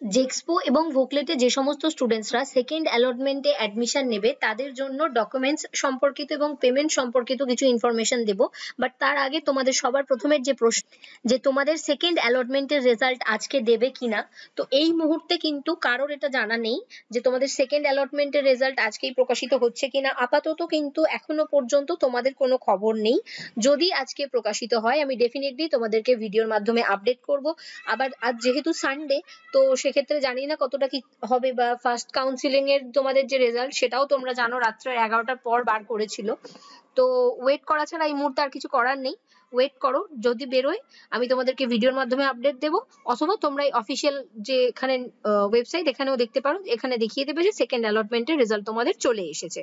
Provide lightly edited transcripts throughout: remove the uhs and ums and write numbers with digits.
জেক্সপো এবং ভোকলেটে যে সমস্ত স্টুডেন্টসরা সেকেন্ড অ্যালটমেন্টে অ্যাডমিশন নেবে তাদের জন্য ডকুমেন্টস সম্পর্কিত এবং পেমেন্ট সম্পর্কিত কিছু ইনফরমেশন দেব। বাট তার আগে তোমাদের সবার প্রথমের যে প্রশ্ন, যে তোমাদের সেকেন্ড অ্যালটমেন্টের রেজাল্ট আজকে দেবে কিনা। তো এই মুহূর্তে কিন্তু কারোর এটা জানা নেই যে তোমাদের সেকেন্ড অ্যালটমেন্টের রেজাল্ট আজকেই প্রকাশিত হচ্ছে কিনা। আপাতত কিন্তু এখনো পর্যন্ত তোমাদের কোনো খবর নেই। যদি আজকে প্রকাশিত হয় আমি ডেফিনেটলি তোমাদেরকে ভিডিওর মাধ্যমে আপডেট করব। আবার আজ যেহেতু সানডে, তো সেক্ষেত্রে জানি না কতটা কি হবে, বা ফার্স্ট কাউন্সিলিং এর তোমাদের যে রেজাল্ট সেটাও তোমরা জানো রাত্রে 11টার পর বার করেছিল। তো ওয়েট করা ছাড়া এই মুহূর্তে আর কিছু করার নেই। ওয়েট করো, যদি বেরোয় আমি তোমাদেরকে ভিডিওর মাধ্যমে আপডেট দেবো, অথবা তোমরা অফিসিয়াল যে এখানে ওয়েবসাইট এখানেও দেখতে পারো, এখানে দেখিয়ে দেবে যে সেকেন্ড অ্যালটমেন্টের রেজাল্ট তোমাদের চলে এসেছে।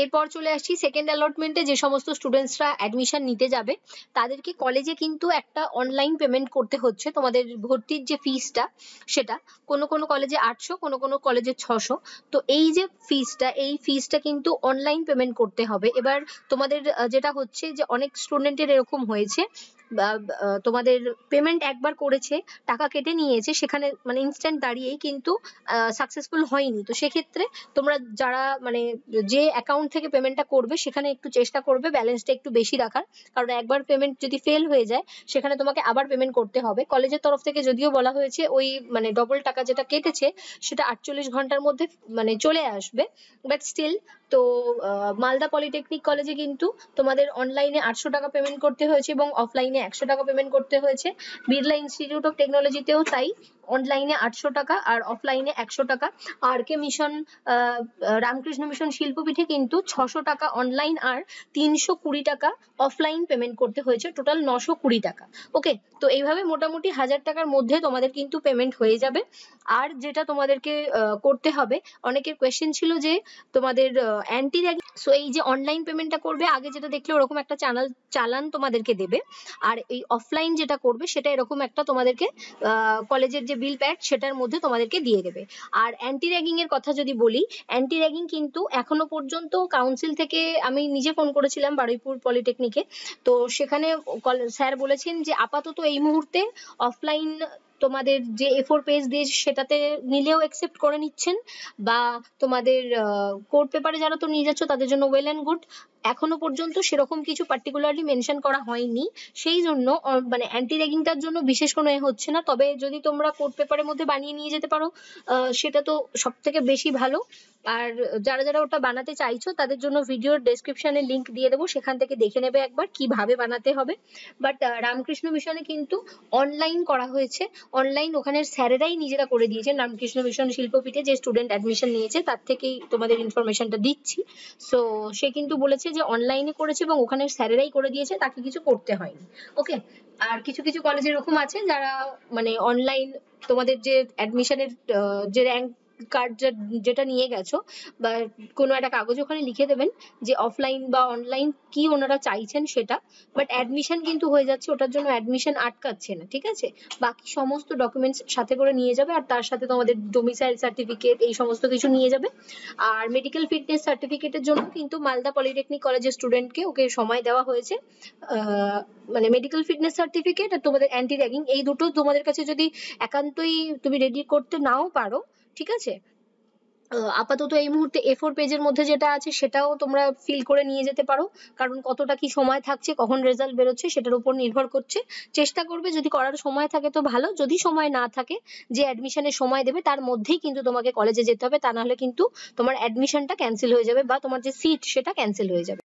এরপর চলে আসছি সেকেন্ড অ্যালটমেন্টে যে সমস্ত স্টুডেন্টসরা অ্যাডমিশন নিতে যাবে তাদেরকে কলেজে কিন্তু একটা অনলাইন পেমেন্ট করতে হচ্ছে। তোমাদের ভর্তির যে ফিসটা সেটা কোনো কোনো কলেজে 800, কোনো কোনো কলেজে 600। তো এই যে ফিসটা, এই ফিসটা কিন্তু অনলাইন পেমেন্ট করতে হবে। এবার তোমাদের যেটা হচ্ছে যে অনেক স্টুডেন্টের এরকম হয়েছে, তোমাদের পেমেন্ট একবার করেছে, টাকা কেটে নিয়েছে, সেখানে মানে ইনস্ট্যান্ট দাঁড়িয়েই কিন্তু সাকসেসফুল হয়নি। তো সেক্ষেত্রে তোমরা যারা মানে যে অ্যাকাউন্ট থেকে পেমেন্টটা করবে সেখানে একটু চেষ্টা করবে ব্যালেন্সটা একটু বেশি রাখার, কারণ একবার পেমেন্ট যদি ফেল হয়ে যায় সেখানে তোমাকে আবার পেমেন্ট করতে হবে। কলেজের তরফ থেকে যদিও বলা হয়েছে ওই মানে ডবল টাকা যেটা কেটেছে সেটা 48 ঘন্টার মধ্যে মানে চলে আসবে, বাট স্টিল। তো মালদা পলিটেকনিক কলেজে কিন্তু তোমাদের অনলাইনে 800 টাকা পেমেন্ট করতে হয়েছে এবং অফলাইনে 100 টাকা পেমেন্ট করতে হয়েছে। বিড়লা ইনস্টিটিউট অফ টেকনোলজিতেও তাই, অনলাইনে 800 টাকা আর অফলাইনে 100 টাকা। আর কে মিশন, রামকৃষ্ণ মিশন শিল্পপীঠে কিন্তু 600 টাকা অনলাইন আর 320 টাকা অফলাইন পেমেন্ট করতে হয়েছে, টোটাল 920 টাকা। ওকে, তো এইভাবে মোটামুটি 1000 টাকার মধ্যে তোমাদের কিন্তু পেমেন্ট হয়ে যাবে। আর যেটা তোমাদেরকে করতে হবে, অনেকের কোয়েশ্চেন ছিল যে তোমাদের অ্যান্টি র্যাগিং, সো এই যে অনলাইন পেমেন্টটা করবে আগে যেটা দেখলে ওরকম একটা চালান তোমাদেরকে দেবে, আর এই অফলাইন যেটা করবে সেটা এরকম একটা তোমাদেরকে কলেজের যে বিল প্যাড সেটার মধ্যে তোমাদেরকে দিয়ে দেবে। আর অ্যান্টি র্যাগিং এর কথা যদি বলি, অ্যান্টি র্যাগিং কিন্তু এখনো পর্যন্ত কাউন্সিল থেকে, আমি নিজে ফোন করেছিলাম বারুইপুর পলিটেকনিকে, তো সেখানে স্যার বলেছেন যে আপাতত এই মুহূর্তে অফলাইন তোমাদের যে A4 পেজ দিয়ে সেটাতে নিলেও অ্যাকসেপ্ট করে নিচ্ছেন, বা তোমাদের কোর্ট পেপারে যারা তো নিয়ে যাচ্ছ তাদের জন্য ওয়েল অ্যান্ড গুড। এখনো পর্যন্ত সেরকম কিছু পার্টিকুলারলি মেনশন করা হয়নি, সেই জন্য মানে অ্যান্টি র্যাগিংটার জন্য বিশেষ কোনো হচ্ছে না। তবে যদি তোমরা কোর্ট পেপারের মধ্যে বানিয়ে নিয়ে যেতে পারো সেটা তো সব থেকে বেশি ভালো। আর যারা যারা ওটা বানাতে চাইছো তাদের জন্য ভিডিওর ডেসক্রিপশনে লিংক দিয়ে দেবো, সেখান থেকে দেখে নেবে একবার কিভাবে বানাতে হবে। বাট রামকৃষ্ণ মিশনে কিন্তু অনলাইন করা হয়েছে, অনলাইন ওখানের স্যারেরাই নিজেরা করে দিয়েছেন। রামকৃষ্ণ মিশন শিল্পপীঠে যে স্টুডেন্ট অ্যাডমিশন নিয়েছে তার থেকেই তোমাদের ইনফরমেশনটা দিচ্ছি। সো সে কিন্তু বলেছে যে অনলাইনে করেছে এবং ওখানের স্যারেরাই করে দিয়েছে, তাকে কিছু করতে হয়নি। ওকে, আর কিছু কিছু কলেজ এরকম আছে যারা মানে অনলাইন তোমাদের যে অ্যাডমিশনের যে র্যাঙ্ক কার্ড যেটা নিয়ে গেছো বা কোনো একটা কাগজ ওখানে লিখে দেবেন যে অফলাইন বা অনলাইন কি ওনারা চাইছেন সেটা, বাট অ্যাডমিশন কিন্তু হয়ে যাচ্ছে, ওটার জন্য অ্যাডমিশন আটকাচ্ছে না, ঠিক আছে। বাকি সমস্ত ডকুমেন্টস সাথে করে নিয়ে যাবে, আর তার সাথে তোমাদের ডোমিসাইল সার্টিফিকেট এই সমস্ত কিছু নিয়ে যাবে। আর মেডিকেল ফিটনেস সার্টিফিকেটের জন্য কিন্তু মালদা পলিটেকনিক কলেজের স্টুডেন্টকে ওকে সময় দেওয়া হয়েছে। মানে মেডিকেল ফিটনেস সার্টিফিকেট আর তোমাদের অ্যান্টি র্যাগিং, এই দুটো তোমাদের কাছে যদি একান্তই তুমি রেডি করতে নাও পারো, ঠিক আছে, আপাতত এই মুহূর্তে A4 পেজের মধ্যে যেটা আছে সেটাও তোমরা ফিল করে নিয়ে যেতে পারো, কারণ কতটা কি সময় থাকছে, কখন রেজাল্ট বেরোচ্ছে সেটার উপর নির্ভর করছে। চেষ্টা করবে যদি করার সময় থাকে তো ভালো, যদি সময় না থাকে যে অ্যাডমিশনের সময় দেবে তার মধ্যেই কিন্তু তোমাকে কলেজে যেতে হবে, তা নাহলে কিন্তু তোমার অ্যাডমিশনটা ক্যান্সেল হয়ে যাবে বা তোমার যে সিট সেটা ক্যান্সেল হয়ে যাবে।